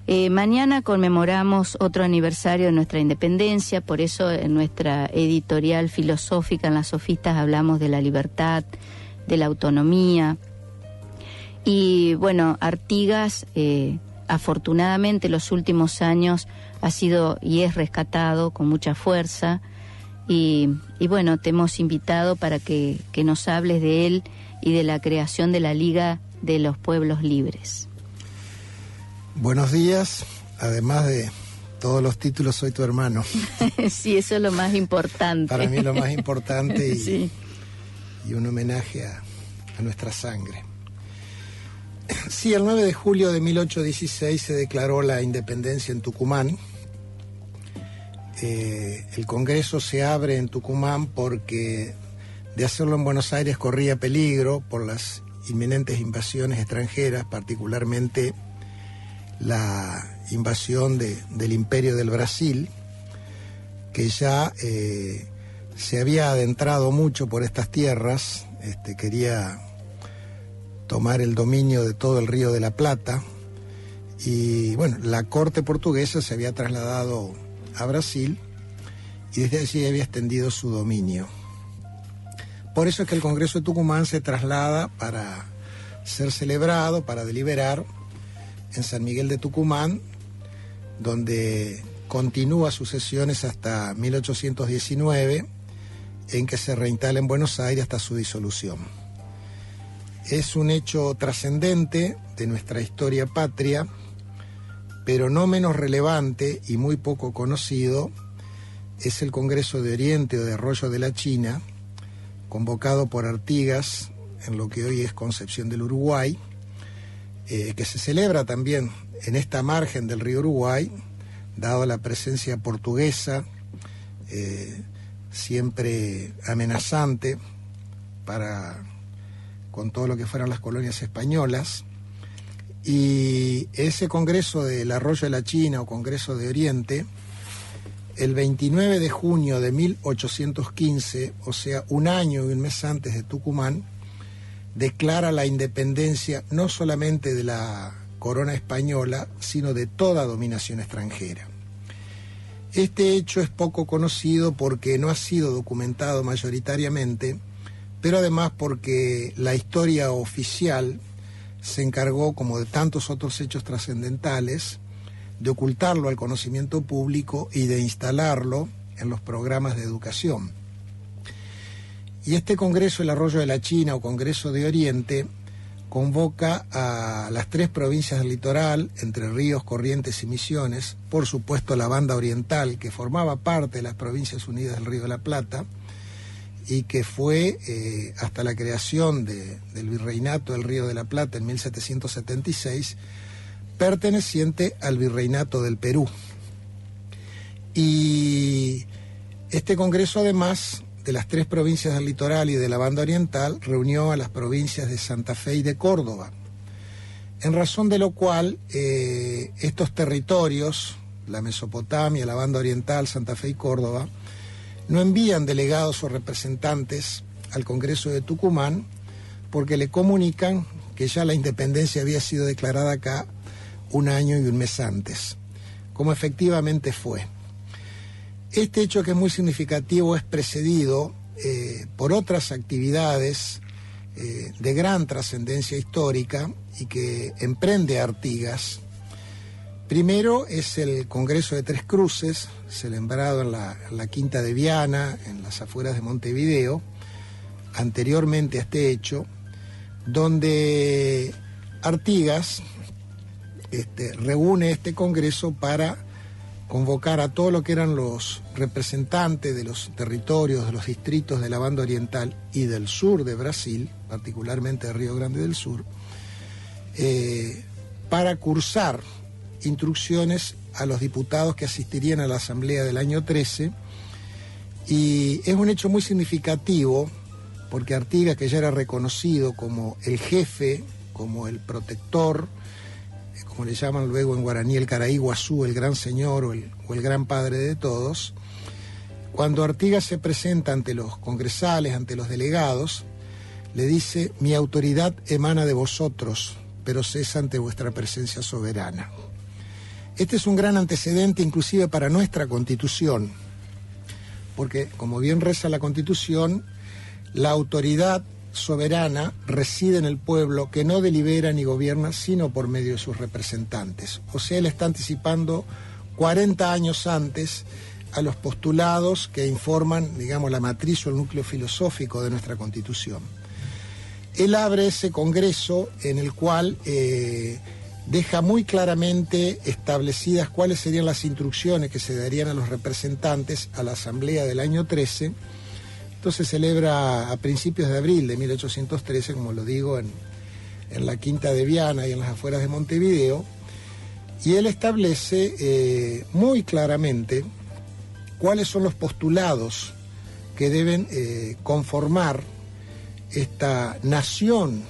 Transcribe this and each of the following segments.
Mañana conmemoramos otro aniversario de nuestra independencia, por eso en nuestra editorial filosófica, en Las Sofistas, hablamos de la libertad, de la autonomía. Y bueno, Artigas, afortunadamente, los últimos años ha sido y es rescatado con mucha fuerza. Y bueno, te hemos invitado para que nos hables de él y de la creación de la Liga de los Pueblos Libres. Buenos días, además de todos los títulos, soy tu hermano. Sí, eso es lo más importante. Para mí es lo más importante sí. Y un homenaje a nuestra sangre. Sí, el 9 de julio de 1816 se declaró la independencia en Tucumán. El Congreso se abre en Tucumán porque de hacerlo en Buenos Aires corría peligro por las inminentes invasiones extranjeras, particularmente la invasión del Imperio del Brasil, que ya se había adentrado mucho por estas tierras, quería tomar el dominio de todo el Río de la Plata, y bueno, la corte portuguesa se había trasladado a Brasil y desde allí había extendido su dominio. Por eso es que el Congreso de Tucumán se traslada para ser celebrado, para deliberar en San Miguel de Tucumán, donde continúa sus sesiones hasta 1819, en que se reinstala en Buenos Aires hasta su disolución. Es un hecho trascendente de nuestra historia patria, pero no menos relevante y muy poco conocido es el Congreso de Oriente o de Arroyo de la China, convocado por Artigas en lo que hoy es Concepción del Uruguay, que se celebra también en esta margen del río Uruguay, dado la presencia portuguesa, siempre amenazante con todo lo que fueran las colonias españolas. Y ese Congreso del Arroyo de la China o Congreso de Oriente, el 29 de junio de 1815, o sea, un año y un mes antes de Tucumán, declara la independencia no solamente de la corona española, sino de toda dominación extranjera. Este hecho es poco conocido porque no ha sido documentado mayoritariamente, pero además porque la historia oficial se encargó, como de tantos otros hechos trascendentales, de ocultarlo al conocimiento público y de instalarlo en los programas de educación. Y este Congreso, el Arroyo de la China o Congreso de Oriente, convoca a las 3 provincias del litoral, Entre Ríos, Corrientes y Misiones, por supuesto la banda oriental, que formaba parte de las Provincias Unidas del Río de la Plata, y que fue hasta la creación del Virreinato del Río de la Plata en 1776, perteneciente al Virreinato del Perú. Y este Congreso, además de las 3 provincias del litoral y de la banda oriental, reunió a las provincias de Santa Fe y de Córdoba, en razón de lo cual estos territorios, la Mesopotamia, la banda oriental, Santa Fe y Córdoba, no envían delegados o representantes al Congreso de Tucumán porque le comunican que ya la independencia había sido declarada acá un año y un mes antes, como efectivamente fue. Este hecho, que es muy significativo, es precedido por otras actividades de gran trascendencia histórica y que emprende Artigas. Primero es el Congreso de Tres Cruces, celebrado en la Quinta de Viana, en las afueras de Montevideo, anteriormente a este hecho, donde Artigas reúne este Congreso para convocar a todo lo que eran los representantes de los territorios, de los distritos de la banda oriental y del sur de Brasil, particularmente de Río Grande del Sur, para cursar instrucciones a los diputados que asistirían a la asamblea del año 13, y es un hecho muy significativo porque Artigas, que ya era reconocido como el jefe, como el protector, como le llaman luego en guaraní el Caraíguazú, el gran señor o el gran padre de todos, cuando Artigas se presenta ante los congresales, ante los delegados, le dice: mi autoridad emana de vosotros, pero cesa ante vuestra presencia soberana. Este es un gran antecedente inclusive para nuestra Constitución, porque como bien reza la Constitución, la autoridad soberana reside en el pueblo, que no delibera ni gobierna sino por medio de sus representantes. O sea, él está anticipando 40 años antes a los postulados que informan, digamos, la matriz o el núcleo filosófico de nuestra Constitución. Él abre ese congreso en el cual deja muy claramente establecidas cuáles serían las instrucciones que se darían a los representantes a la Asamblea del año 13. Esto se celebra a principios de abril de 1813, como lo digo, en la Quinta de Viana y en las afueras de Montevideo, y él establece muy claramente cuáles son los postulados que deben conformar esta nación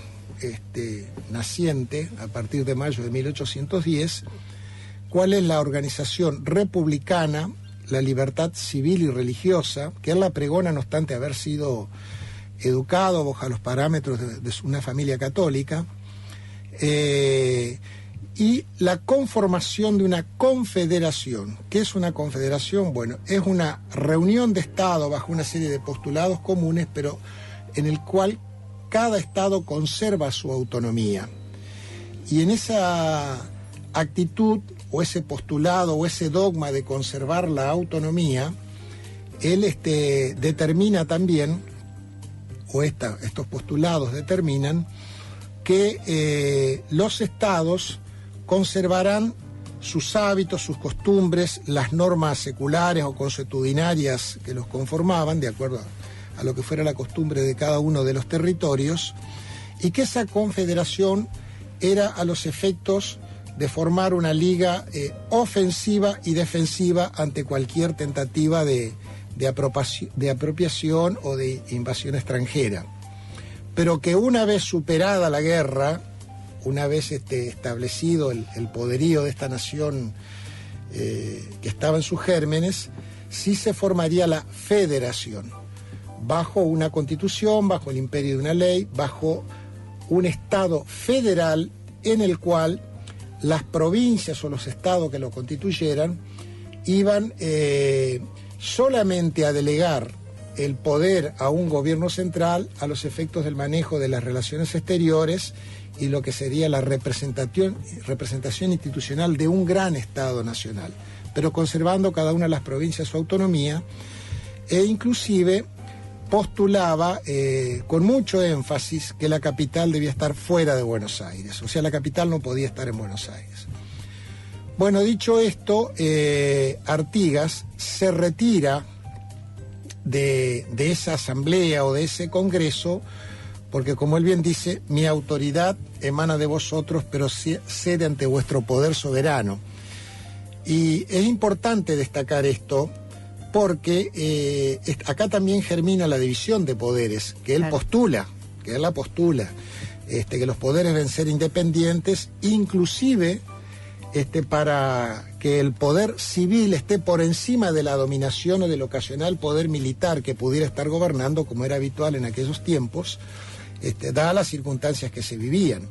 naciente a partir de mayo de 1810, cuál es la organización republicana, la libertad civil y religiosa, que él la pregona no obstante haber sido educado bajo los parámetros de una familia católica, y la conformación de una confederación. ¿Qué es una confederación? Bueno, es una reunión de Estado bajo una serie de postulados comunes, pero en el cual cada Estado conserva su autonomía. Y en esa actitud, o ese postulado, o ese dogma de conservar la autonomía, él determina también, o estos postulados determinan, que los Estados conservarán sus hábitos, sus costumbres, las normas seculares o consuetudinarias que los conformaban, de acuerdo a lo que fuera la costumbre de cada uno de los territorios, y que esa confederación era a los efectos de formar una liga ofensiva y defensiva ante cualquier tentativa de apropiación o de invasión extranjera. Pero que una vez superada la guerra, una vez establecido el poderío de esta nación que estaba en sus gérmenes, sí se formaría la federación, bajo una constitución, bajo el imperio de una ley, bajo un Estado federal en el cual las provincias o los estados que lo constituyeran iban solamente a delegar el poder a un gobierno central a los efectos del manejo de las relaciones exteriores y lo que sería la representación institucional de un gran Estado nacional, pero conservando cada una de las provincias su autonomía, e inclusive postulaba con mucho énfasis que la capital debía estar fuera de Buenos Aires, o sea, la capital no podía estar en Buenos Aires. Bueno, dicho esto, Artigas se retira de esa asamblea o de ese congreso, porque como él bien dice, mi autoridad emana de vosotros, pero cede ante vuestro poder soberano. Y es importante destacar esto, porque acá también germina la división de poderes, que él postula, que los poderes deben ser independientes, inclusive para que el poder civil esté por encima de la dominación o del ocasional poder militar que pudiera estar gobernando, como era habitual en aquellos tiempos, dadas las circunstancias que se vivían.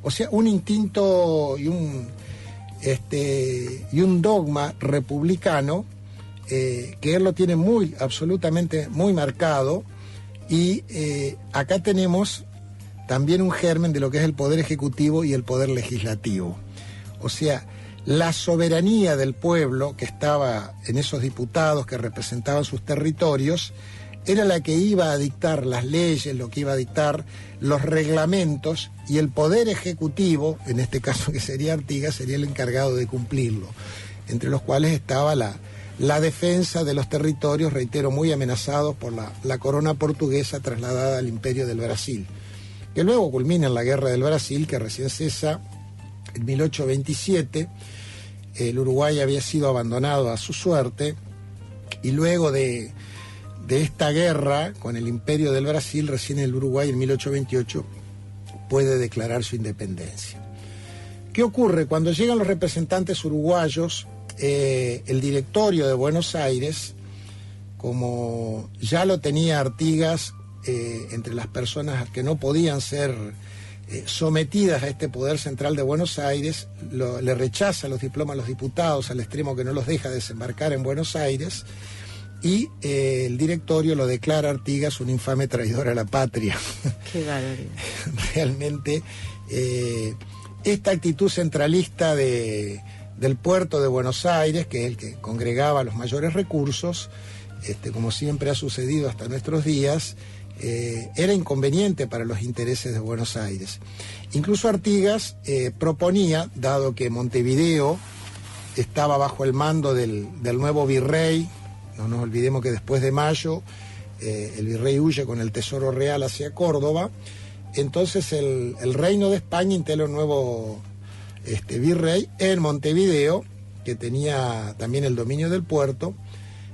O sea, un instinto y un dogma republicano que él lo tiene absolutamente muy marcado, y acá tenemos también un germen de lo que es el poder ejecutivo y el poder legislativo. O sea, la soberanía del pueblo que estaba en esos diputados que representaban sus territorios era la que iba a dictar las leyes, lo que iba a dictar los reglamentos, y el poder ejecutivo, en este caso que sería Artigas, sería el encargado de cumplirlo, entre los cuales estaba la defensa de los territorios, reitero, muy amenazados por la corona portuguesa trasladada al Imperio del Brasil, que luego culmina en la Guerra del Brasil, que recién cesa en 1827. El Uruguay había sido abandonado a su suerte, y luego de esta guerra con el Imperio del Brasil, recién el Uruguay en 1828 puede declarar su independencia. ¿Qué ocurre? Cuando llegan los representantes uruguayos, el directorio de Buenos Aires, como ya lo tenía Artigas entre las personas que no podían ser sometidas a este poder central de Buenos Aires, le rechaza los diplomas a los diputados al extremo que no los deja desembarcar en Buenos Aires, y el directorio lo declara a Artigas un infame traidor a la patria. Qué barbaridad. Realmente, esta actitud centralista del puerto de Buenos Aires, que es el que congregaba los mayores recursos, como siempre ha sucedido hasta nuestros días, era inconveniente para los intereses de Buenos Aires. Incluso Artigas proponía, dado que Montevideo estaba bajo el mando del nuevo virrey, no nos olvidemos que después de mayo el virrey huye con el tesoro real hacia Córdoba, entonces el reino de España instala un nuevo virrey en Montevideo, que tenía también el dominio del puerto.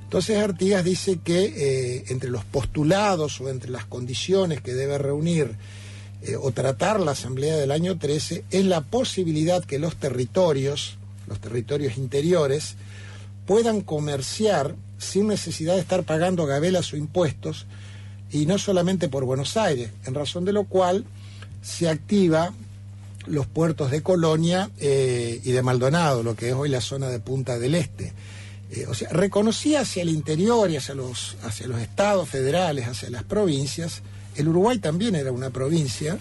Entonces Artigas dice que entre los postulados o entre las condiciones que debe reunir o tratar la Asamblea del año 13 es la posibilidad que los territorios interiores, puedan comerciar sin necesidad de estar pagando gabelas o impuestos, y no solamente por Buenos Aires, en razón de lo cual se activa los puertos de Colonia y de Maldonado, lo que es hoy la zona de Punta del Este. O sea, reconocía hacia el interior y hacia los estados federales, hacia las provincias. El Uruguay también era una provincia.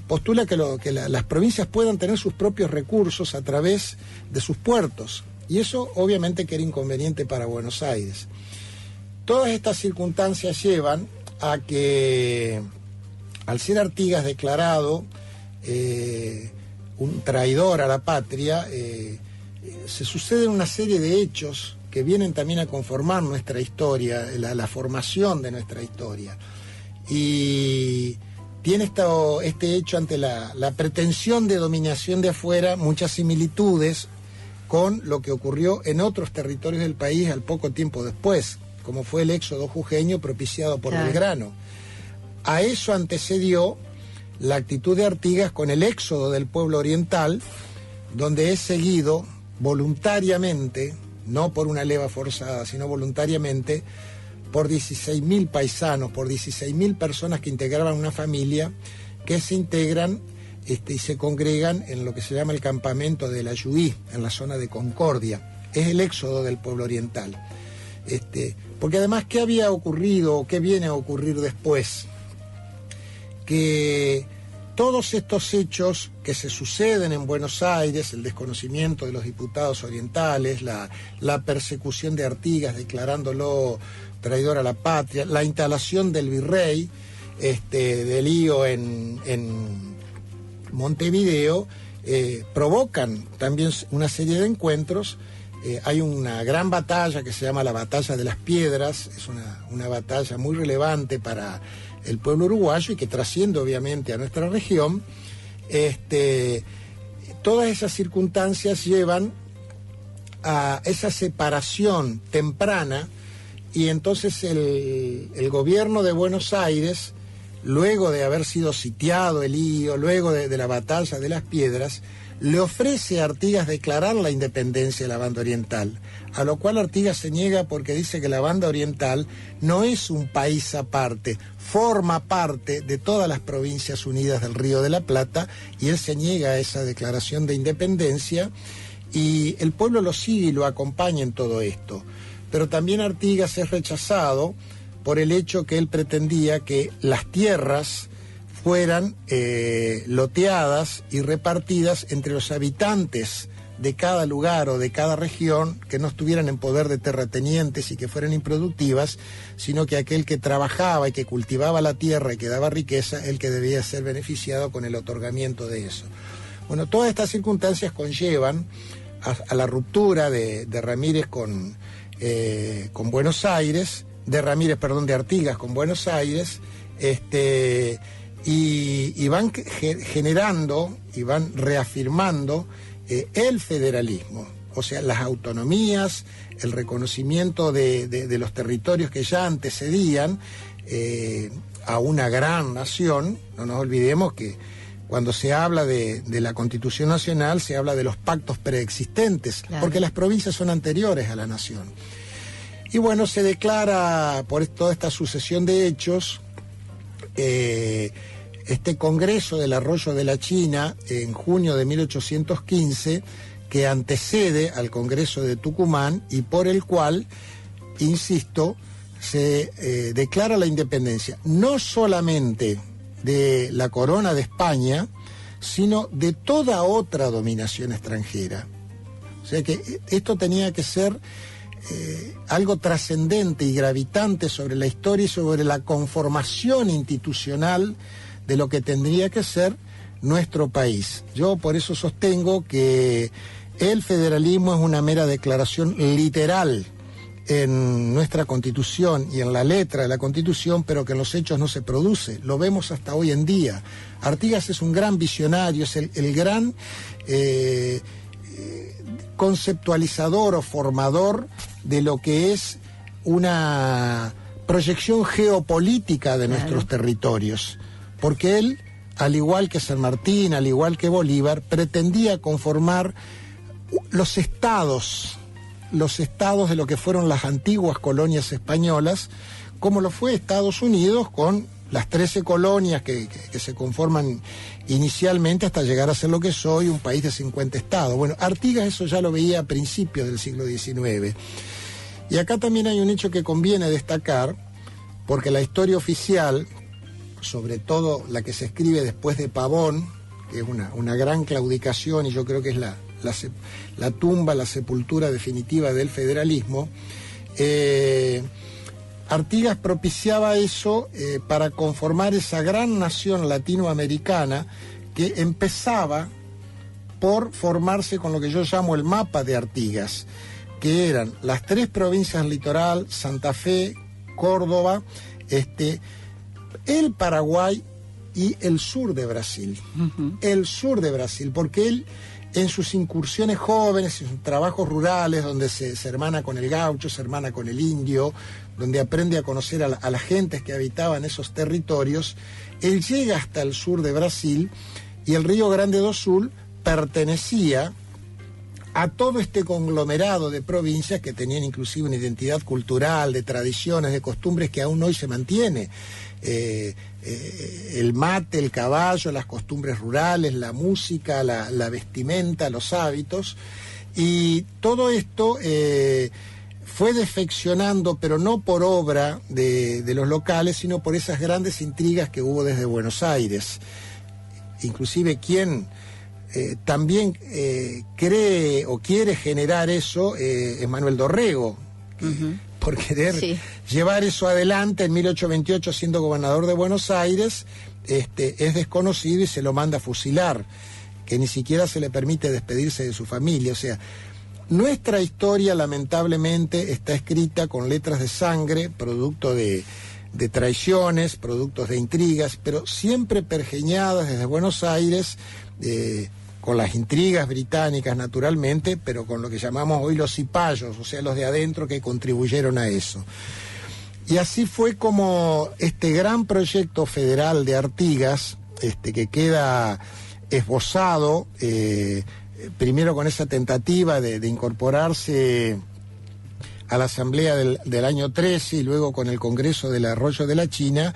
Postula que las provincias puedan tener sus propios recursos a través de sus puertos. Y eso obviamente que era inconveniente para Buenos Aires. Todas estas circunstancias llevan a que, al ser Artigas declarado un traidor a la patria, se suceden una serie de hechos que vienen también a conformar nuestra historia, la formación de nuestra historia. Y tiene este hecho ante la pretensión de dominación de afuera muchas similitudes con lo que ocurrió en otros territorios del país al poco tiempo después, como fue el éxodo jujeño propiciado por Belgrano. A eso antecedió la actitud de Artigas con el éxodo del pueblo oriental, donde es seguido voluntariamente, no por una leva forzada, sino voluntariamente, por 16.000 paisanos, por 16.000 personas que integraban una familia, que se integran y se congregan en lo que se llama el campamento de la Yuí, en la zona de Concordia. Es el éxodo del pueblo oriental. Porque además, ¿qué había ocurrido o qué viene a ocurrir después? Que todos estos hechos que se suceden en Buenos Aires, el desconocimiento de los diputados orientales, la persecución de Artigas declarándolo traidor a la patria, la instalación del virrey de Lío en Montevideo, provocan también una serie de encuentros. Hay una gran batalla que se llama la Batalla de las Piedras, es una batalla muy relevante para el pueblo uruguayo y que trasciende obviamente a nuestra región. Todas esas circunstancias llevan a esa separación temprana, y entonces el gobierno de Buenos Aires, luego de haber sido sitiado el Lío, luego de la Batalla de las Piedras, le ofrece a Artigas declarar la independencia de la banda oriental, a lo cual Artigas se niega porque dice que la banda oriental no es un país aparte, forma parte de todas las provincias unidas del Río de la Plata, y él se niega a esa declaración de independencia, y el pueblo lo sigue y lo acompaña en todo esto. Pero también Artigas es rechazado por el hecho que él pretendía que las tierras fueran loteadas y repartidas entre los habitantes de cada lugar o de cada región, que no estuvieran en poder de terratenientes y que fueran improductivas, sino que aquel que trabajaba y que cultivaba la tierra y que daba riqueza, el que debía ser beneficiado con el otorgamiento de eso. Bueno, todas estas circunstancias conllevan a la ruptura de Ramírez con Buenos Aires, de Artigas con Buenos Aires, y van generando y van reafirmando el federalismo, o sea, las autonomías, el reconocimiento de los territorios que ya antecedían a una gran nación. No nos olvidemos que cuando se habla de la Constitución Nacional se habla de los pactos preexistentes, claro, porque las provincias son anteriores a la nación. Y bueno, se declara por toda esta sucesión de hechos este Congreso del Arroyo de la China en junio de 1815, que antecede al Congreso de Tucumán y por el cual, insisto, se declara la independencia no solamente de la corona de España, sino de toda otra dominación extranjera. O sea que esto tenía que ser algo trascendente y gravitante sobre la historia y sobre la conformación institucional de lo que tendría que ser nuestro país. Yo por eso sostengo que el federalismo es una mera declaración literal en nuestra Constitución y en la letra de la Constitución, pero que en los hechos no se produce. Lo vemos hasta hoy en día. Artigas es un gran visionario, es el gran conceptualizador o formador de lo que es una proyección geopolítica de nuestros territorios, porque él, al igual que San Martín, al igual que Bolívar, pretendía conformar los estados de lo que fueron las antiguas colonias españolas, como lo fue Estados Unidos con las 13 colonias que se conforman inicialmente hasta llegar a ser lo que es hoy, un país de 50 estados. Bueno, Artigas eso ya lo veía a principios del siglo XIX. Y acá también hay un hecho que conviene destacar, porque la historia oficial, sobre todo la que se escribe después de Pavón, que es una gran claudicación y yo creo que es la tumba, la sepultura definitiva del federalismo, Artigas propiciaba eso para conformar esa gran nación latinoamericana que empezaba por formarse con lo que yo llamo el mapa de Artigas, que eran las 3 provincias litoral, Santa Fe, Córdoba, el Paraguay y el sur de Brasil. El sur de Brasil, porque él en sus incursiones jóvenes, en sus trabajos rurales, donde se hermana con el gaucho, se hermana con el indio, donde aprende a conocer a las gentes que habitaban esos territorios, él llega hasta el sur de Brasil y el Río Grande do Sul pertenecía a todo este conglomerado de provincias que tenían inclusive una identidad cultural, de tradiciones, de costumbres que aún hoy se mantiene. El mate, el caballo, las costumbres rurales, la música, la vestimenta, los hábitos, y todo esto fue defeccionando, pero no por obra de los locales, sino por esas grandes intrigas que hubo desde Buenos Aires. Inclusive quien también cree o quiere generar eso es Manuel Dorrego, por querer llevar eso adelante en 1828 siendo gobernador de Buenos Aires, es desconocido y se lo manda a fusilar, que ni siquiera se le permite despedirse de su familia. O sea, nuestra historia lamentablemente está escrita con letras de sangre, producto de traiciones, productos de intrigas, pero siempre pergeñadas desde Buenos Aires, con las intrigas británicas naturalmente, pero con lo que llamamos hoy los cipayos, o sea, los de adentro que contribuyeron a eso. Y así fue como este gran proyecto federal de Artigas, que queda esbozado, primero con esa tentativa de incorporarse a la Asamblea del año 13 y luego con el Congreso del Arroyo de la China,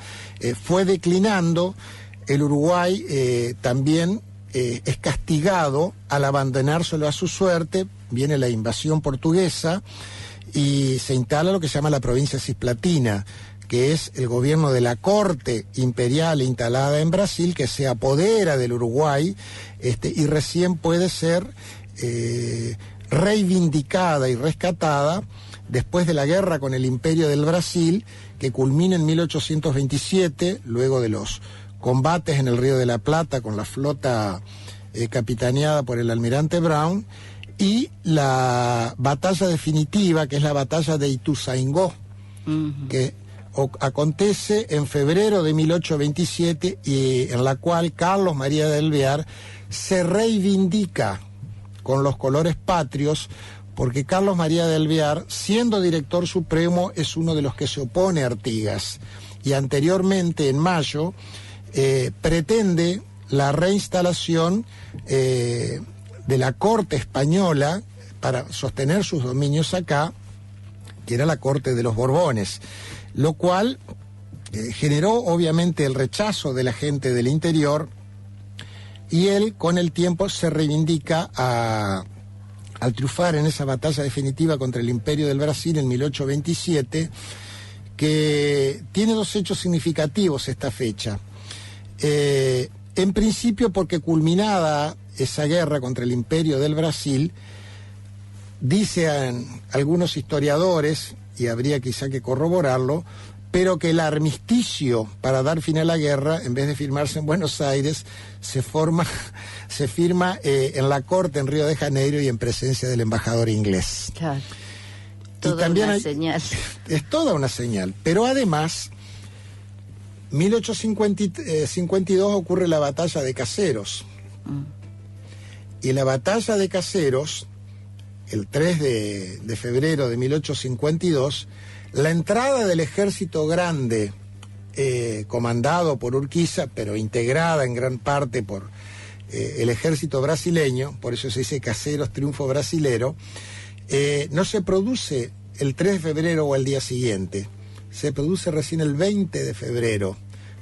fue declinando. El Uruguay también es castigado al abandonárselo a su suerte, viene la invasión portuguesa y se instala lo que se llama la provincia cisplatina, que es el gobierno de la corte imperial instalada en Brasil, que se apodera del Uruguay y recién puede ser reivindicada y rescatada después de la guerra con el Imperio del Brasil, que culmina en 1827, luego de los combates en el Río de la Plata con la flota capitaneada por el almirante Brown, y la batalla definitiva, que es la batalla de Ituzaingó, que acontece en febrero de 1827 y en la cual Carlos María de Alvear se reivindica con los colores patrios, porque Carlos María de Alvear, siendo director supremo, es uno de los que se opone a Artigas, y anteriormente, en mayo, pretende la reinstalación de la corte española para sostener sus dominios acá, que era la corte de los Borbones, lo cual generó obviamente el rechazo de la gente del interior, y él con el tiempo se reivindica al triunfar en esa batalla definitiva contra el Imperio del Brasil en 1827, que tiene dos hechos significativos esta fecha. En principio porque culminada esa guerra contra el Imperio del Brasil, dicen algunos historiadores, y habría quizá que corroborarlo, pero que el armisticio para dar fin a la guerra, en vez de firmarse en Buenos Aires, se firma en la corte en Río de Janeiro y en presencia del embajador inglés. Claro. Y también una señal. Es toda una señal. Pero además, 1852 ocurre la batalla de Caseros. Y la batalla de Caseros, el 3 de febrero de 1852, la entrada del ejército grande, comandado por Urquiza, pero integrada en gran parte por el ejército brasileño, por eso se dice Caseros, triunfo brasilero, no se produce el 3 de febrero o el día siguiente, se produce recién el 20 de febrero.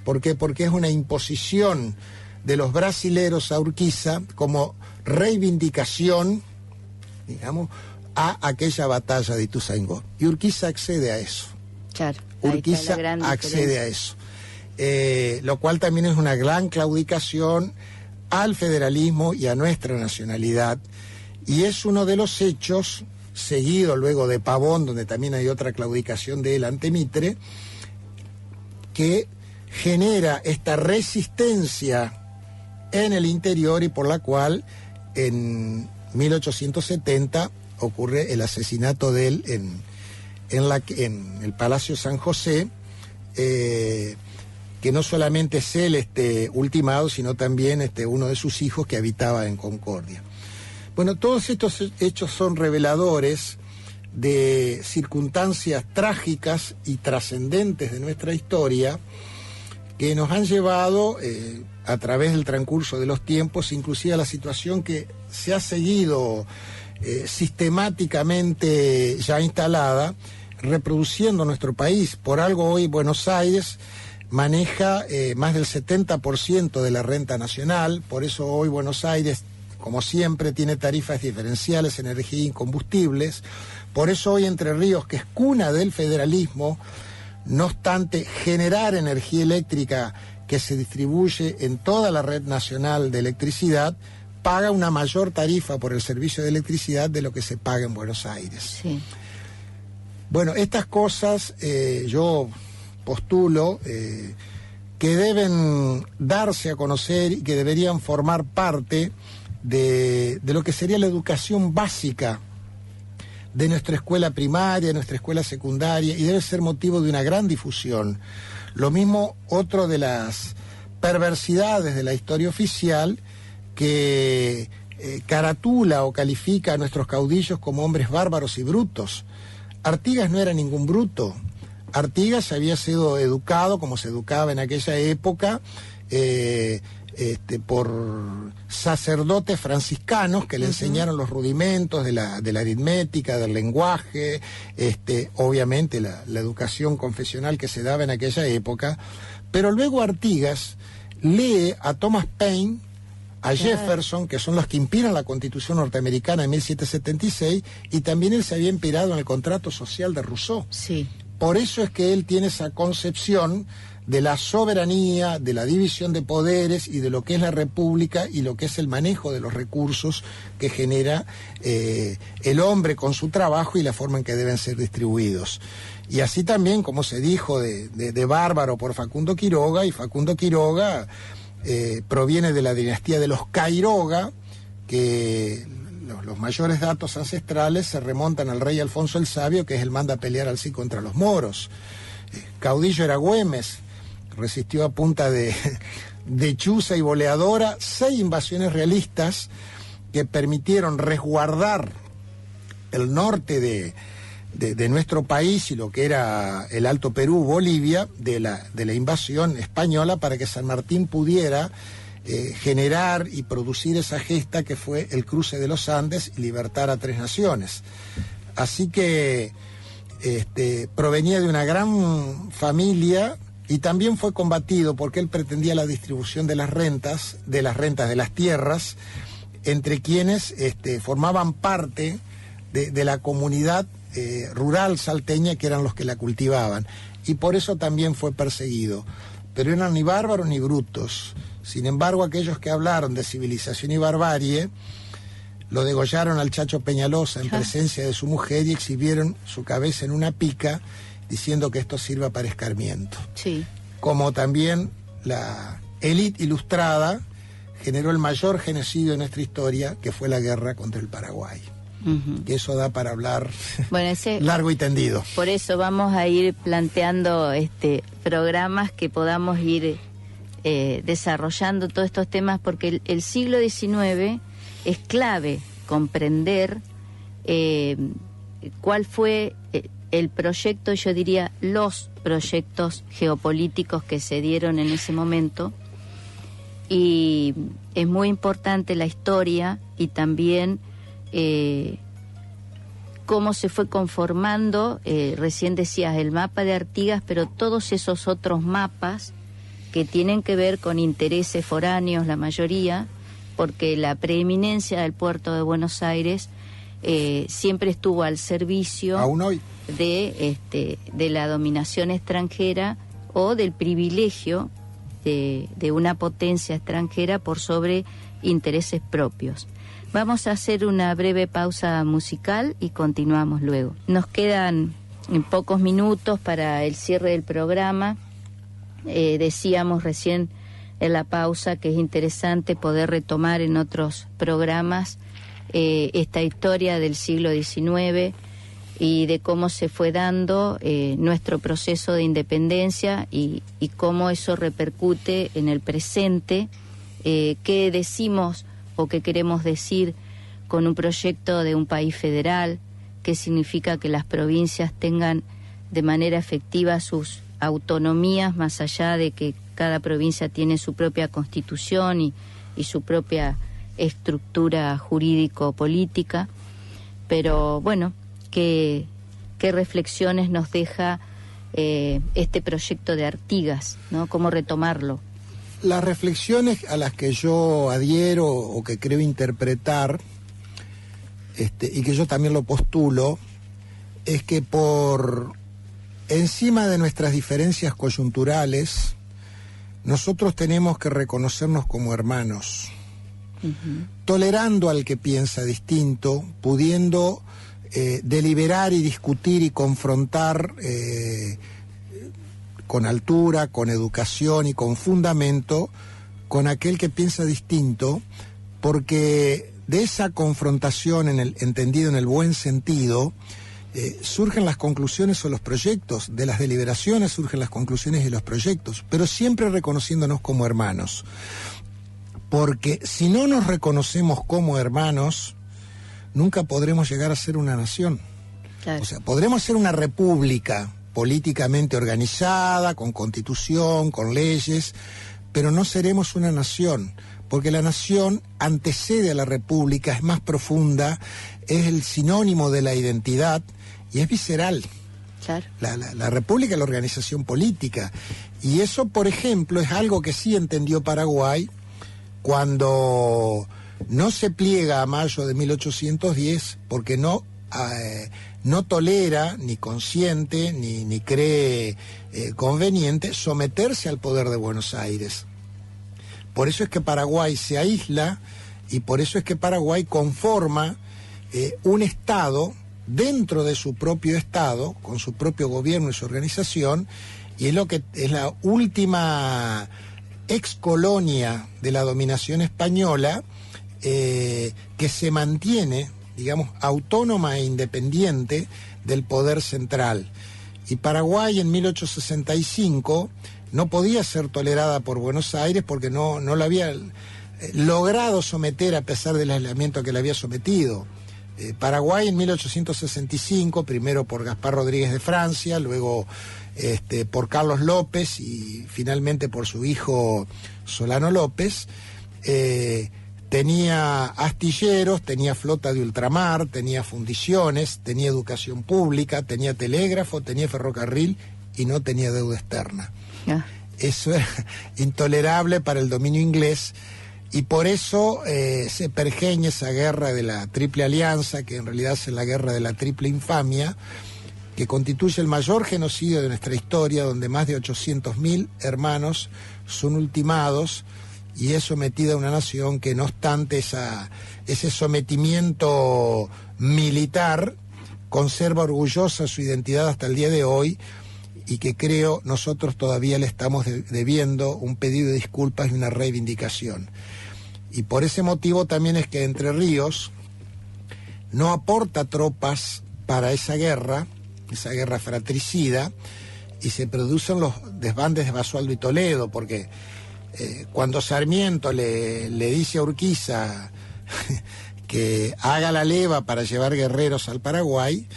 ¿Por qué? Porque es una imposición de los brasileros a Urquiza como reivindicación, digamos, a aquella batalla de Ituzaingó. Y Urquiza accede a eso. Claro. Urquiza accede a eso. Lo cual también es una gran claudicación al federalismo y a nuestra nacionalidad. Y es uno de los hechos, seguido luego de Pavón, donde también hay otra claudicación de él ante Mitre, que genera esta resistencia en el interior y por la cual en 1870 ocurre el asesinato de él en el Palacio San José, que no solamente es él ultimado, sino también uno de sus hijos que habitaba en Concordia. Bueno, todos estos hechos son reveladores de circunstancias trágicas y trascendentes de nuestra historia que nos han llevado a través del transcurso de los tiempos, inclusive a la situación que se ha seguido sistemáticamente ya instalada, reproduciendo nuestro país. Por algo hoy Buenos Aires maneja más del 70% de la renta nacional, por eso hoy Buenos Aires, como siempre, tiene tarifas diferenciales en energía y combustibles, por eso hoy Entre Ríos, que es cuna del federalismo, no obstante generar energía eléctrica que se distribuye en toda la red nacional de electricidad, paga una mayor tarifa por el servicio de electricidad de lo que se paga en Buenos Aires. Sí. Bueno, estas cosas yo postulo que deben darse a conocer y que deberían formar parte de lo que sería la educación básica de nuestra escuela primaria, de nuestra escuela secundaria, y debe ser motivo de una gran difusión. Lo mismo, otro de las perversidades de la historia oficial, que caratula o califica a nuestros caudillos como hombres bárbaros y brutos. Artigas no era ningún bruto. Artigas había sido educado como se educaba en aquella época por sacerdotes franciscanos que le enseñaron los rudimentos de la aritmética, del lenguaje, obviamente la educación confesional que se daba en aquella época. Pero luego Artigas lee a Thomas Paine, a Jefferson, que son los que inspiran la Constitución norteamericana de 1776, y también él se había inspirado en el contrato social de Rousseau. Sí. Por eso es que él tiene esa concepción de la soberanía, de la división de poderes y de lo que es la república y lo que es el manejo de los recursos que genera el hombre con su trabajo y la forma en que deben ser distribuidos. Y así también, como se dijo de bárbaro por Facundo Quiroga, y Facundo Quiroga proviene de la dinastía de los Quiroga, que los mayores datos ancestrales se remontan al rey Alfonso el Sabio, que es el manda a pelear al sí contra los moros. Caudillo era Güemes, resistió a punta de chuza y boleadora 6 invasiones realistas que permitieron resguardar el norte de nuestro país y lo que era el Alto Perú, Bolivia, de la invasión española, para que San Martín pudiera generar y producir esa gesta que fue el cruce de los Andes y libertar a 3 naciones. Así que provenía de una gran familia y también fue combatido porque él pretendía la distribución de las rentas de las tierras entre quienes formaban parte de la comunidad rural salteña, que eran los que la cultivaban, y por eso también fue perseguido. Pero eran ni bárbaros ni brutos. Sin embargo, aquellos que hablaron de civilización y barbarie lo degollaron al Chacho Peñalosa en presencia de su mujer y exhibieron su cabeza en una pica, diciendo que esto sirva para escarmiento. Sí. Como también la élite ilustrada generó el mayor genocidio de nuestra historia, que fue la guerra contra el Paraguay. Que eso da para hablar largo y tendido. Por eso vamos a ir planteando programas que podamos ir desarrollando todos estos temas, porque el siglo XIX es clave comprender cuál fue el proyecto, yo diría los proyectos geopolíticos que se dieron en ese momento, y es muy importante la historia y también cómo se fue conformando, recién decías el mapa de Artigas, pero todos esos otros mapas que tienen que ver con intereses foráneos, la mayoría, porque la preeminencia del puerto de Buenos Aires siempre estuvo al servicio aún hoy de la dominación extranjera o del privilegio de una potencia extranjera por sobre intereses propios. Vamos a hacer una breve pausa musical y continuamos luego. Nos quedan pocos minutos para el cierre del programa. Decíamos recién en la pausa que es interesante poder retomar en otros programas esta historia del siglo XIX y de cómo se fue dando nuestro proceso de independencia y cómo eso repercute en el presente, qué decimos o qué queremos decir con un proyecto de un país federal, qué significa que las provincias tengan de manera efectiva sus autonomías, más allá de que cada provincia tiene su propia constitución y su propia estructura jurídico-política. Pero bueno, qué reflexiones nos deja este proyecto de Artigas, ¿no? ¿Cómo retomarlo? Las reflexiones a las que yo adhiero o que creo interpretar, y que yo también lo postulo, es que por encima de nuestras diferencias coyunturales, nosotros tenemos que reconocernos como hermanos, tolerando al que piensa distinto, pudiendo deliberar y discutir y confrontar con altura, con educación y con fundamento con aquel que piensa distinto, porque de esa confrontación, entendido en el buen sentido, surgen las conclusiones o los proyectos, de las deliberaciones surgen las conclusiones y los proyectos, pero siempre reconociéndonos como hermanos. Porque si no nos reconocemos como hermanos, nunca podremos llegar a ser una nación. Claro. O sea, podremos ser una república políticamente organizada, con constitución, con leyes, pero no seremos una nación, porque la nación antecede a la república, es más profunda, es el sinónimo de la identidad y es visceral. Claro. La república es la organización política, y eso, por ejemplo, es algo que sí entendió Paraguay cuando no se pliega a mayo de 1810, porque no tolera, ni consiente, ni cree conveniente someterse al poder de Buenos Aires. Por eso es que Paraguay se aísla, y por eso es que Paraguay conforma un Estado dentro de su propio Estado, con su propio gobierno y su organización, y es lo que es la última ex colonia de la dominación española, que se mantiene, digamos, autónoma e independiente del poder central. Y Paraguay en 1865 no podía ser tolerada por Buenos Aires porque no la había logrado someter a pesar del aislamiento que le había sometido. Paraguay en 1865, primero por Gaspar Rodríguez de Francia, luego por Carlos López y finalmente por su hijo Solano López, tenía astilleros, tenía flota de ultramar, tenía fundiciones, tenía educación pública, tenía telégrafo, tenía ferrocarril y no tenía deuda externa. Eso era intolerable para el dominio inglés, y por eso se pergeña esa guerra de la Triple Alianza, que en realidad es la guerra de la Triple Infamia, que constituye el mayor genocidio de nuestra historia, donde más de 800.000 hermanos son ultimados, y es sometida a una nación que, no obstante ese sometimiento militar, conserva orgullosa su identidad hasta el día de hoy, y que creo nosotros todavía le estamos debiendo un pedido de disculpas y una reivindicación. Y por ese motivo también es que Entre Ríos no aporta tropas para esa guerra fratricida, y se producen los desbandes de Basualdo y Toledo, porque cuando Sarmiento le dice a Urquiza que haga la leva para llevar guerreros al Paraguay,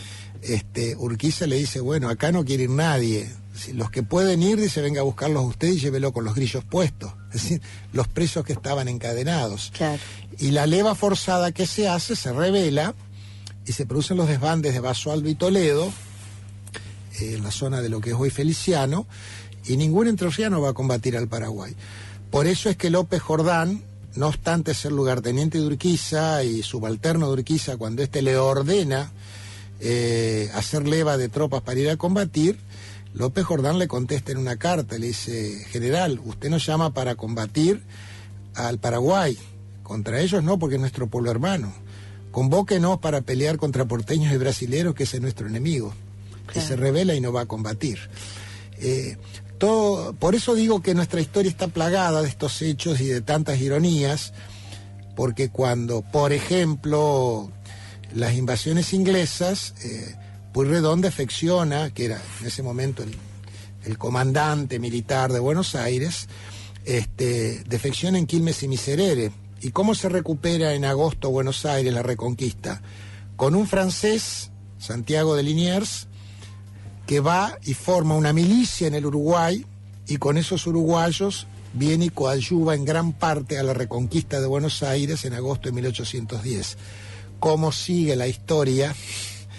Urquiza le dice, bueno, acá no quiere ir nadie, los que pueden ir, dice, venga a buscarlos usted y llévelo con los grillos puestos, es decir, los presos que estaban encadenados. Claro. Y la leva forzada que se hace se revela y se producen los desbandes de Basualdo y Toledo, en la zona de lo que es hoy Feliciano, y ningún entrerriano va a combatir al Paraguay. Por eso es que López Jordán, no obstante ser lugarteniente de Urquiza y subalterno de Urquiza, cuando éste le ordena hacer leva de tropas para ir a combatir, López Jordán le contesta en una carta, le dice, general, usted nos llama para combatir al Paraguay, contra ellos no, porque es nuestro pueblo hermano, convóquenos para pelear contra porteños y brasileros, que ese es nuestro enemigo. Claro. Y se revela y no va a combatir. Por eso digo que nuestra historia está plagada de estos hechos y de tantas ironías, porque cuando, por ejemplo, las invasiones inglesas, Pueyrredón defecciona, que era en ese momento el comandante militar de Buenos Aires, defecciona en Quilmes y Miserere. ¿Y cómo se recupera en agosto Buenos Aires, la Reconquista? Con un francés, Santiago de Liniers, que va y forma una milicia en el Uruguay, y con esos uruguayos viene y coadyuva en gran parte a la Reconquista de Buenos Aires en agosto de 1810. ¿Cómo sigue la historia?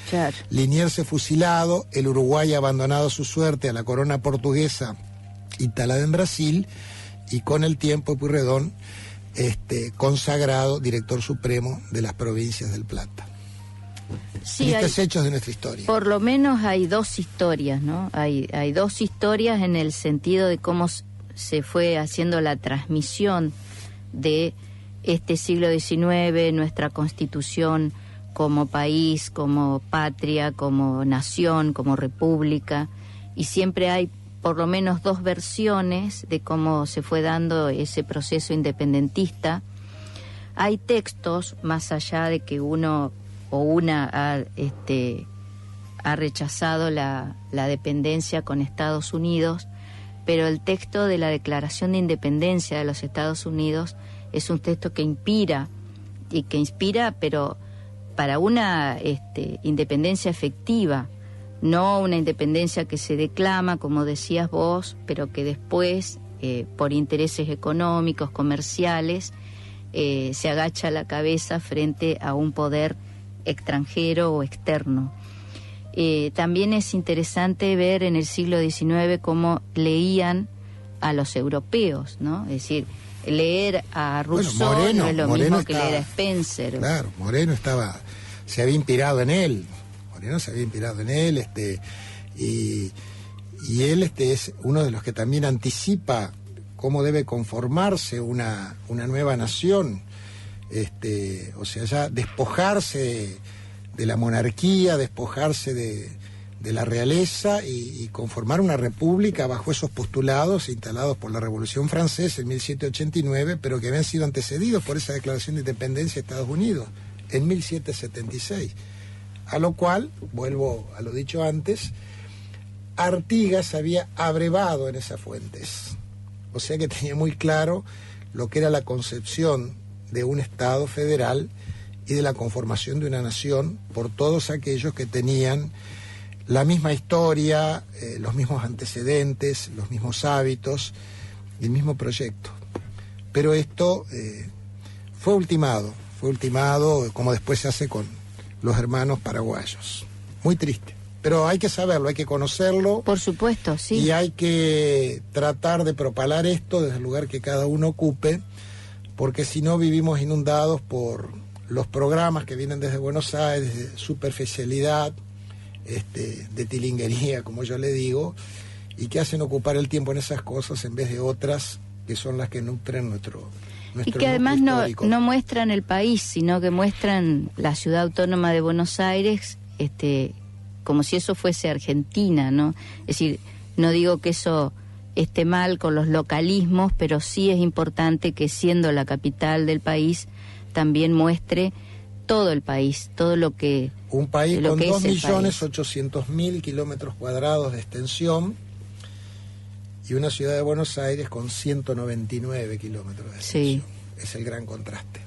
Claro. Liniers fusilado, el Uruguay abandonado a su suerte a la corona portuguesa instalada en Brasil, y con el tiempo Pueyrredón consagrado director supremo de las provincias del Plata. Sí, estos hechos de nuestra historia. Por lo menos hay dos historias, ¿no? Hay dos historias en el sentido de cómo se fue haciendo la transmisión de este siglo XIX, nuestra Constitución como país, como patria, como nación, como república, y siempre hay por lo menos dos versiones de cómo se fue dando ese proceso independentista. Hay textos, más allá de que uno o una ha rechazado la dependencia con Estados Unidos, pero el texto de la Declaración de Independencia de los Estados Unidos es un texto que inspira, pero para una independencia efectiva, no una independencia que se declama, como decías vos, pero que después, por intereses económicos, comerciales, se agacha la cabeza frente a un poder extranjero o externo. También es interesante ver en el siglo XIX cómo leían a los europeos, ¿no? Es decir, leer a Rousseau no es lo mismo que leer a Spencer. Claro, Moreno se había inspirado en él. Y él es uno de los que también anticipa cómo debe conformarse una nueva nación. O sea, ya despojarse de la monarquía, despojarse de la realeza y conformar una república bajo esos postulados instalados por la Revolución Francesa en 1789, pero que habían sido antecedidos por esa declaración de independencia de Estados Unidos en 1776. A lo cual, vuelvo a lo dicho antes, Artigas había abrevado en esas fuentes. O sea que tenía muy claro lo que era la concepción de un Estado federal y de la conformación de una nación por todos aquellos que tenían la misma historia, los mismos antecedentes, los mismos hábitos y el mismo proyecto. Pero esto fue ultimado como después se hace con los hermanos paraguayos. Muy triste. Pero hay que saberlo, hay que conocerlo. Por supuesto, sí. Y hay que tratar de propalar esto desde el lugar que cada uno ocupe, porque si no vivimos inundados por los programas que vienen desde Buenos Aires, de superficialidad, de tilinguería, como yo le digo, y que hacen ocupar el tiempo en esas cosas en vez de otras que son las que nutren nuestro y que además no muestran el país, sino que muestran la ciudad autónoma de Buenos Aires, como si eso fuese Argentina, ¿no? Es decir, no digo que eso esté mal con los localismos, pero sí es importante que, siendo la capital del país, también muestre todo el país, todo lo que... Un país con 2.800.000 kilómetros cuadrados de extensión y una ciudad de Buenos Aires con 199 kilómetros de extensión. Sí. Es el gran contraste.